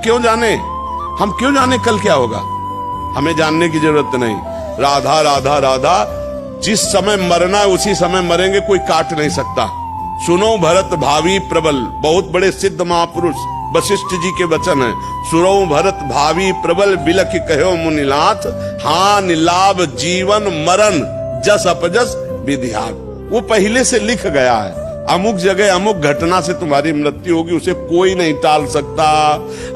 क्यों जाने, हम क्यों जाने कल क्या होगा, हमें जानने की जरूरत नहीं। राधा राधा राधा, जिस समय मरना है उसी समय मरेंगे, कोई काट नहीं सकता। सुनो भरत भावी प्रबल, बहुत बड़े सिद्ध महापुरुष वशिष्ठ जी के वचन है। सुनो भरत भावी प्रबल, बिलख कहो मुनिनाथ, हाँ निलाभ जीवन मरण, जस अपजस विधियाग। वो पहले से लिख गया है, अमुक जगह अमुक घटना से तुम्हारी मृत्यु होगी, उसे कोई नहीं टाल सकता।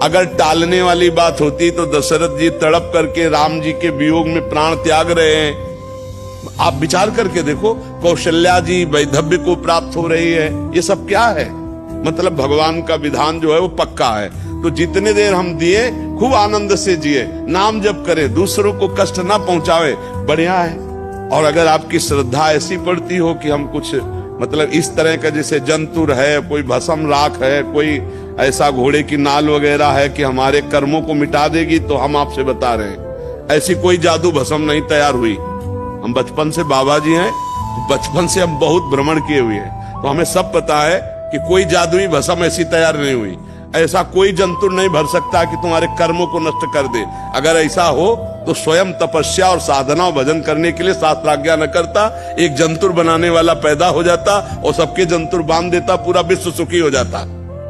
अगर टालने वाली बात होती तो दशरथ जी तड़प करके राम जी के वियोग में प्राण त्याग रहे हैं। आप विचार करके देखो, कौशल्या जी वैधव्य को प्राप्त हो रही है, ये सब क्या है? मतलब भगवान का विधान जो है वो पक्का है। तो जितने देर हम दिए खूब आनंद से जिए, नाम जप करें, दूसरों को कष्ट ना पहुंचावे, बढ़िया है। और अगर आपकी श्रद्धा ऐसी पड़ती हो कि हम कुछ मतलब इस तरह का, जैसे जंतुर है, कोई भस्म राख है, कोई ऐसा घोड़े की नाल वगैरह है कि हमारे कर्मों को मिटा देगी, तो हम आपसे बता रहे हैं ऐसी कोई जादू भस्म नहीं तैयार हुई। हम बचपन से बाबा जी हैं, तो बचपन से हम बहुत भ्रमण किए हुए हैं, तो हमें सब पता है कि कोई जादुई भस्म ऐसी तैयार नहीं हुई। ऐसा कोई जंतुर नहीं भर सकता कि तुम्हारे कर्मों को नष्ट कर दे। अगर ऐसा हो तो स्वयं तपस्या और साधना और भजन करने के लिए शास्त्राज्ञा न करता, एक जंतुर बनाने वाला पैदा हो जाता और सबके जंतुर बांध देता, पूरा विश्व सुखी हो जाता।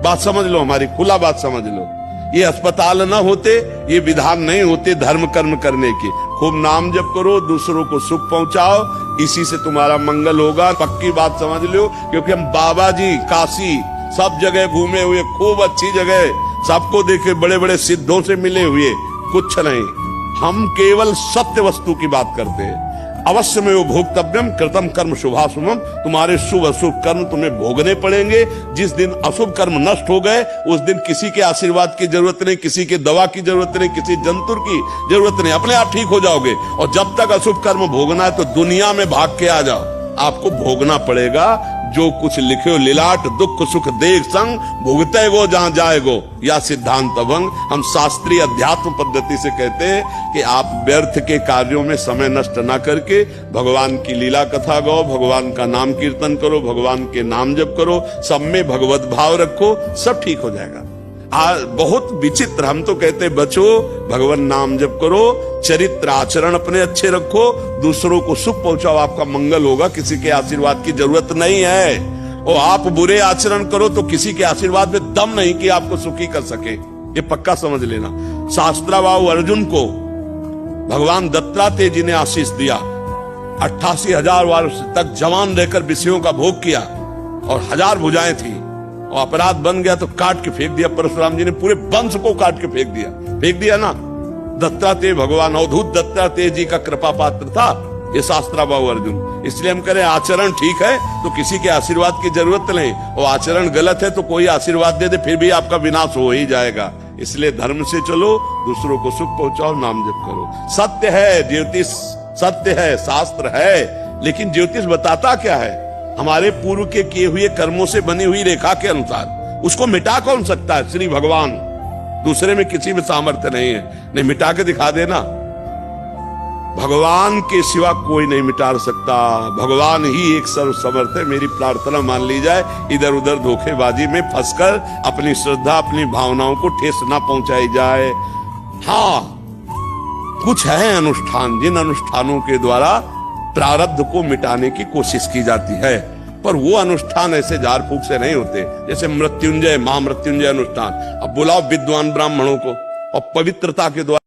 बात समझ लो हमारी, खुला बात समझ लो। ये अस्पताल न होते, ये विधान नहीं होते धर्म कर्म करने के। खूब नाम जप करो, दूसरों को सुख पहुंचाओ, इसी से तुम्हारा मंगल होगा। पक्की बात समझ लो, क्योंकि हम बाबा जी काशी सब जगह घूमे हुए, खूब अच्छी जगह, सबको देखे, बड़े बड़े सिद्धों से मिले हुए, कुछ नहीं, हम केवल सत्य वस्तु की बात करते हैं। अवश्य में वो भोक्तव्यम कृतम कर्म शुभाशुभम, तुम्हारे शुभ अशुभ कर्म तुम्हें भोगने पड़ेंगे। जिस दिन अशुभ कर्म नष्ट हो गए, उस दिन किसी के आशीर्वाद की जरूरत नहीं, किसी के दवा की जरूरत नहीं, किसी जंतुर की जरूरत नहीं, अपने आप ठीक हो जाओगे। और जब तक अशुभ कर्म भोगना है तो दुनिया में भाग के आ जाओ, आपको भोगना पड़ेगा जो कुछ लिखे हो। लिलाट दुख सुख देख संग, भोगते गो जहां जाएगो, या सिद्धांत भंग। हम शास्त्रीय अध्यात्म पद्धति से कहते हैं कि आप व्यर्थ के कार्यों में समय नष्ट ना करके भगवान की लीला कथा गाओ, भगवान का नाम कीर्तन करो, भगवान के नाम जप करो, सब में भगवत भाव रखो, सब ठीक हो जाएगा। बहुत विचित्र, हम तो कहते बचो, भगवान नाम जप करो, चरित्र आचरण अपने अच्छे रखो, दूसरों को सुख पहुंचाओ, आपका मंगल होगा। किसी के आशीर्वाद की जरूरत नहीं है। और आप बुरे आचरण करो तो किसी के आशीर्वाद में दम नहीं कि आपको सुखी कर सके, ये पक्का समझ लेना। शास्त्राबाहु अर्जुन को भगवान दत्तात्रेय जी ने आशीष दिया, 88,000 वर्ष तक जवान रहकर विषयों का भोग किया और 1000 भुजाएं थी, और अपराध बन गया तो काट के फेंक दिया। परशुराम जी ने पूरे वंश को काट के फेंक दिया ना। दत्तात्रेय भगवान अवधूत दत्तात्रेय जी का कृपा पात्र था ये शास्त्राबाहु अर्जुन। इसलिए हम करें आचरण ठीक है तो किसी के आशीर्वाद की जरूरत नहीं, और आचरण गलत है तो कोई आशीर्वाद दे दे फिर भी आपका विनाश हो ही जाएगा। इसलिए धर्म से चलो, दूसरों को सुख पहुंचाओ, नाम जप करो। सत्य है ज्योतिष, सत्य है शास्त्र है, लेकिन ज्योतिष बताता क्या है? हमारे पूर्व के किए हुए कर्मों से बनी हुई रेखा के अनुसार। उसको मिटा कौन सकता है? श्री भगवान। दूसरे में किसी में सामर्थ्य नहीं है, नहीं मिटा के दिखा देना। भगवान के सिवा कोई नहीं मिटा सकता, भगवान ही एक सर्व समर्थ है। मेरी प्रार्थना मान ली जाए, इधर उधर धोखेबाजी में फंसकर अपनी श्रद्धा अपनी भावनाओं को ठेस ना पहुंचाई जाए। हाँ, कुछ है अनुष्ठान, जिन अनुष्ठानों के द्वारा प्रारब्ध को मिटाने की कोशिश की जाती है, पर वो अनुष्ठान ऐसे झाड़ फूक से नहीं होते। जैसे मृत्युंजय महामृत्युंजय अनुष्ठान, अब बुलाओ विद्वान ब्राह्मणों को और पवित्रता के द्वारा